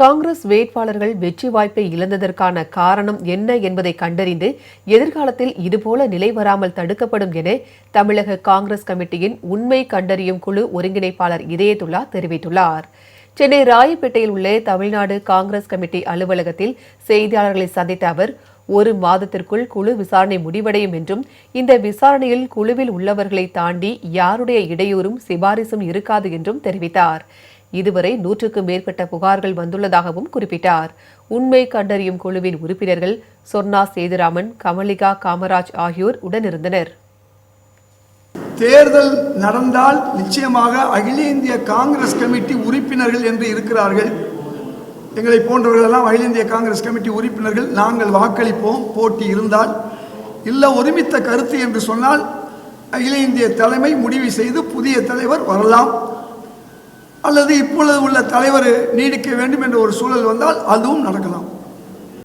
காங்கிரஸ் வேட்பாளர்கள் வெற்றி வாய்ப்பை இழந்ததற்கான காரணம் என்ன என்பதை கண்டறிந்து எதிர்காலத்தில் இதுபோல நிலை வராமல் தடுக்கப்படும் என தமிழக காங்கிரஸ் கமிட்டியின் உண்மை கண்டறியும் குழு ஒருங்கிணைப்பாளர் இதயத்துல்லா தெரிவித்துள்ளார். சென்னை ராயப்பேட்டையில் உள்ள தமிழ்நாடு காங்கிரஸ் கமிட்டி அலுவலகத்தில் செய்தியாளர்களை சந்தித்த அவர், ஒரு மாதத்திற்குள் குழு விசாரணை முடிவடையும் என்றும், இந்த விசாரணையில் குழுவில் உள்ளவர்களை தாண்டி யாருடைய இடையூறும் சிபாரிசும் இருக்காது என்றும் தெரிவித்தார். இதுவரை 100க்கும் மேற்பட்ட புகார்கள் வந்துள்ளதாகவும் குறிப்பிட்டார். உண்மை கண்டறியும் குழுவின் உறுப்பினர்கள் சொர்ணா சேதுராமன், கமலிகா காமராஜ் ஆகியோர் உடனிருந்தனர். தேர்தல் நடந்தால் நிச்சயமாக அகில இந்திய காங்கிரஸ் கமிட்டி உறுப்பினர்கள் என்று இருக்கிறார்கள். எங்களை போன்றவர்களெல்லாம் அகில இந்திய காங்கிரஸ் கமிட்டி உறுப்பினர்கள். நாங்கள் வாக்களிப்போம். போட்டி இருந்தால் இல்லை, ஒருமித்த கருத்து என்று சொன்னால் அகில இந்திய தலைமை முடிவு செய்து புதிய தலைவர் வரலாம், அல்லது இப்பொழுது உள்ள தலைவர் நீடிக்க வேண்டும் என்ற ஒரு சூழல் வந்தால் அதுவும் நடக்கலாம்.